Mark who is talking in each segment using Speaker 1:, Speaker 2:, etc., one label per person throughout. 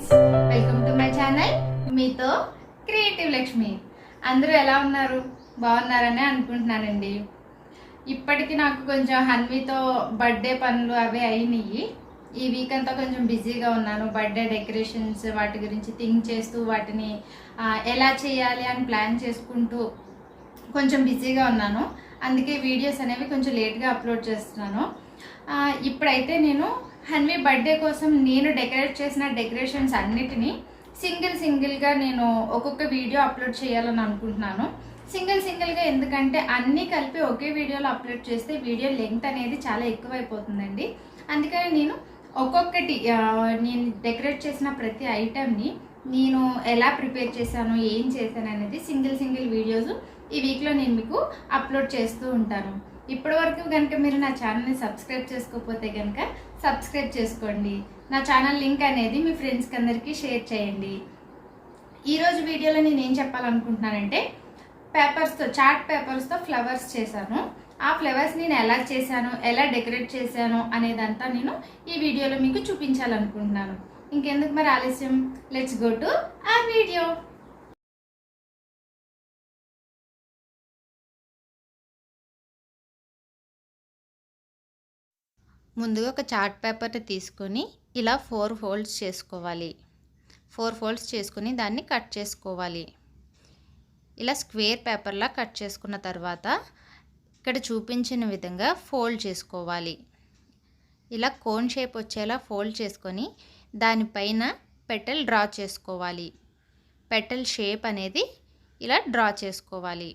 Speaker 1: Friends, welcome to my channel మీతో creative Lakshmi. అందరూ ఎలా ఉన్నారు? బాగున్నారని అనుకుంటున్నానండి. ఇప్పటికి నాకు కొంచెం హన్వితో బర్త్డే పనులు అవి అయినాయి. ఈ వీక్ అంతా కొంచెం బిజీగా ఉన్నాను. బర్త్డే డెకరేషన్స్ వాటి గురించి థింక్ చేస్తూ వాటిని ఎలా చేయాలి అని ప్లాన్ చేసుకుంటూ కొంచెం బిజీగా ఉన్నాను. అందుకే వీడియోస్ అనేవి కొంచెం లేట్గా అప్లోడ్ చేస్తున్నాను. ఇప్పుడైతే నేను హన్వి బర్త్డే కోసం నేను డెకరేట్ చేసిన డెకరేషన్స్ అన్నిటినీ సింగిల్గా నేను ఒక్కొక్క వీడియో అప్లోడ్ చేయాలని అనుకుంటున్నాను. సింగిల్గా ఎందుకంటే అన్నీ కలిపి ఒకే వీడియోలో అప్లోడ్ చేస్తే వీడియో లెంగ్త్ అనేది చాలా ఎక్కువైపోతుందండి. అందుకని నేను ఒక్కొక్కటి నేను డెకరేట్ చేసిన ప్రతి ఐటెంని నేను ఎలా ప్రిపేర్ చేశాను, ఏం చేశాను అనేది సింగిల్ వీడియోస్ ఈ వీక్లో నేను మీకు అప్లోడ్ చేస్తూ ఉంటాను. ఇప్పటి వరకు కనుక మీరు నా ఛానల్ని సబ్స్క్రైబ్ చేసుకోకపోతే కనుక సబ్స్క్రైబ్ చేసుకోండి. నా ఛానల్ లింక్ అనేది మీ ఫ్రెండ్స్కి అందరికీ షేర్ చేయండి. ఈరోజు వీడియోలో నేను ఏం చెప్పాలనుకుంటున్నానంటే చార్ట్ పేపర్స్తో ఫ్లవర్స్ చేశాను. ఆ ఫ్లవర్స్ నేను ఎలా చేశాను, ఎలా డెకరేట్ చేశాను అనేదంతా నేను ఈ వీడియోలో మీకు చూపించాలనుకుంటున్నాను. ఇంకెందుకు మరి ఆలస్యం, లెట్స్ గో టు ఆ వీడియో. ముందుగా ఒక చార్ట్ పేపర్ని తీసుకొని ఇలా 4 ఫోల్డ్స్ చేసుకోవాలి. 4 ఫోల్డ్స్ చేసుకొని దాన్ని కట్ చేసుకోవాలి. ఇలా స్క్వేర్ పేపర్లా కట్ చేసుకున్న తర్వాత ఇక్కడ చూపించిన విధంగా ఫోల్డ్ చేసుకోవాలి. ఇలా కోన్ షేప్ వచ్చేలా ఫోల్డ్ చేసుకొని దానిపైన పెటల్ డ్రా చేసుకోవాలి. పెటల్ షేప్ అనేది ఇలా డ్రా చేసుకోవాలి.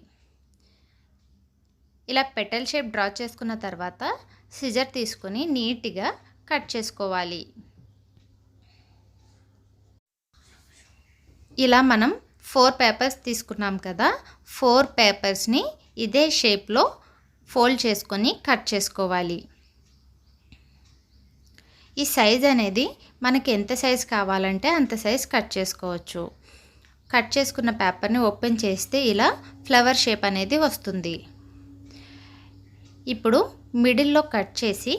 Speaker 1: ఇలా పెటల్ షేప్ డ్రా చేసుకున్న తర్వాత సిజర్ తీసుకొని నీట్గా కట్ చేసుకోవాలి. ఇలా మనం 4 పేపర్స్ తీసుకున్నాం కదా, 4 పేపర్స్ని ఇదే షేప్లో ఫోల్డ్ చేసుకొని కట్ చేసుకోవాలి. ఈ సైజ్ అనేది మనకి ఎంత సైజ్ కావాలంటే అంత సైజ్ కట్ చేసుకోవచ్చు. కట్ చేసుకున్న పేపర్ని ఓపెన్ చేస్తే ఇలా ఫ్లవర్ షేప్ అనేది వస్తుంది. ఇప్పుడు మిడిల్లో కట్ చేసి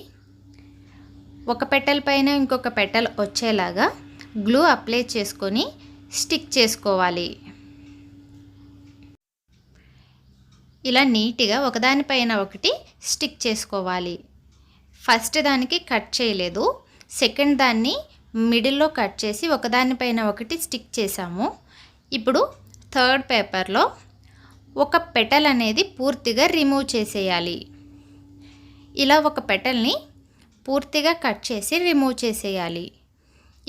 Speaker 1: ఒక పెటల్ పైన ఇంకొక పెటల్ వచ్చేలాగా గ్లూ అప్లై చేసుకొని స్టిక్ చేసుకోవాలి. ఇలా నీట్గా ఒకదానిపైన ఒకటి స్టిక్ చేసుకోవాలి. ఫస్ట్ దానికి కట్ చేయలేదు, సెకండ్ దాన్ని మిడిల్లో కట్ చేసి ఒకదానిపైన ఒకటి స్టిక్ చేసాము. ఇప్పుడు థర్డ్ పేపర్లో ఒక పెటల్ అనేది పూర్తిగా రిమూవ్ చేసేయాలి. ఇలా ఒక పెటల్ని పూర్తిగా కట్ చేసి రిమూవ్ చేసేయాలి.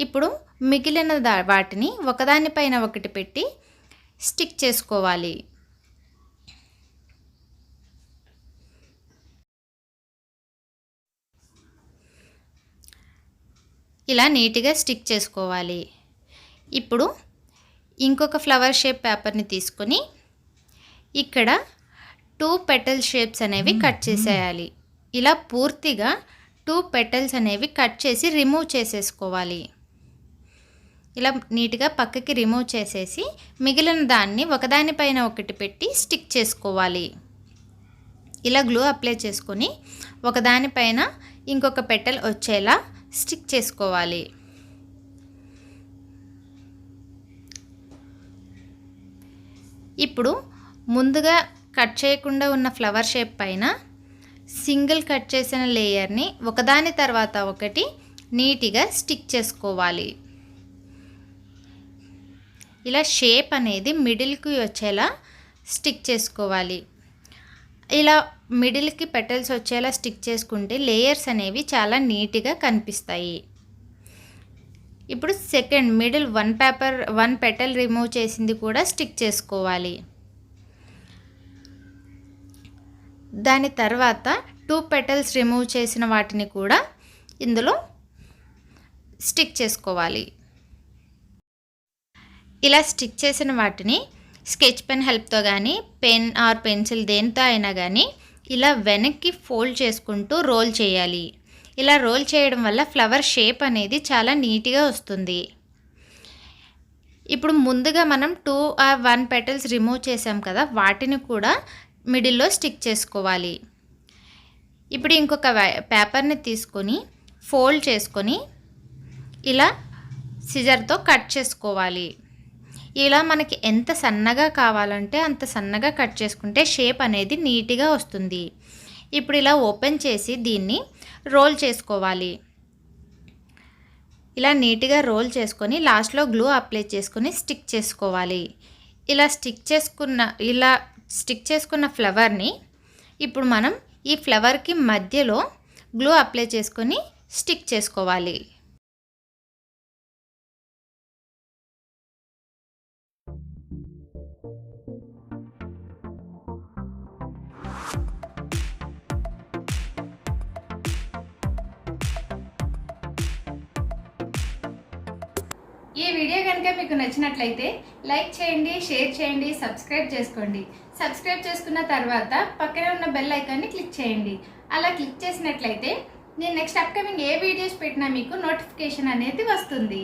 Speaker 1: ఇప్పుడు మిగిలిన వాటిని ఒకదానిపైన ఒకటి పెట్టి స్టిక్ చేసుకోవాలి. ఇలా నీట్గా స్టిక్ చేసుకోవాలి. ఇప్పుడు ఇంకొక ఫ్లవర్ షేప్ పేపర్ని తీసుకొని ఇక్కడ 2 పెటల్ షేప్స్ అనేవి కట్ చేసేయాలి. ఇలా పూర్తిగా 2 పెటల్స్ అనేవి కట్ చేసి రిమూవ్ చేసేసుకోవాలి. ఇలా నీట్గా పక్కకి రిమూవ్ చేసేసి మిగిలిన దాన్ని ఒకదానిపైన ఒకటి పెట్టి స్టిక్ చేసుకోవాలి. ఇలా గ్లూ అప్లై చేసుకొని ఒకదానిపైన ఇంకొక పెటల్ వచ్చేలా స్టిక్ చేసుకోవాలి. ఇప్పుడు ముందుగా కట్ చేయకుండా ఉన్న ఫ్లవర్ షేప్ పైన సింగిల్ కట్ చేసిన లేయర్ని ఒకదాని తర్వాత ఒకటి నీట్గా స్టిక్ చేసుకోవాలి. ఇలా షేప్ అనేది మిడిల్కి వచ్చేలా స్టిక్ చేసుకోవాలి. ఇలా మిడిల్కి పెటల్స్ వచ్చేలా స్టిక్ చేసుకుంటే లేయర్స్ అనేవి చాలా నీట్గా కనిపిస్తాయి. ఇప్పుడు సెకండ్ మిడిల్ 1 పెటల్ రిమూవ్ చేసింది కూడా స్టిక్ చేసుకోవాలి. దాని తర్వాత 2 పెటల్స్ రిమూవ్ చేసిన వాటిని కూడా ఇందులో స్టిక్ చేసుకోవాలి. ఇలా స్టిక్ చేసిన వాటిని స్కెచ్ పెన్ హెల్ప్తో కానీ పెన్ ఆర్ పెన్సిల్ దేనితో అయినా కానీ ఇలా వెనక్కి ఫోల్డ్ చేసుకుంటూ రోల్ చేయాలి. ఇలా రోల్ చేయడం వల్ల ఫ్లవర్ షేప్ అనేది చాలా నీట్గా వస్తుంది. ఇప్పుడు ముందుగా మనం 2 ఆర్ 1 పెటల్స్ రిమూవ్ చేసాం కదా, వాటిని కూడా మిడిల్లో స్టిక్ చేసుకోవాలి. ఇప్పుడు ఇంకొక పేపర్ని తీసుకొని ఫోల్డ్ చేసుకొని ఇలా సిజర్తో కట్ చేసుకోవాలి. ఇలా మనకి ఎంత సన్నగా కావాలంటే అంత సన్నగా కట్ చేసుకుంటే షేప్ అనేది నీట్గా వస్తుంది. ఇప్పుడు ఇలా ఓపెన్ చేసి దీన్ని రోల్ చేసుకోవాలి. ఇలా నీట్గా రోల్ చేసుకొని లాస్ట్లో గ్లూ అప్లై చేసుకొని స్టిక్ చేసుకోవాలి. ఇలా స్టిక్ చేసుకున్న ఫ్లవర్ని ఇప్పుడు మనం ఈ ఫ్లవర్కి మధ్యలో గ్లూ అప్లై చేసుకొని స్టిక్ చేసుకోవాలి. ఈ వీడియో కనుక మీకు నచ్చినట్లయితే లైక్ చేయండి, షేర్ చేయండి, సబ్స్క్రైబ్ చేసుకోండి. సబ్స్క్రైబ్ చేసుకున్న తర్వాత పక్కనే ఉన్న బెల్ ఐకాన్ని క్లిక్ చేయండి. అలా క్లిక్ చేసినట్లయితే నేను నెక్స్ట్ అప్కమింగ్ ఏ వీడియోస్ పెట్టినా మీకు నోటిఫికేషన్ అనేది వస్తుంది.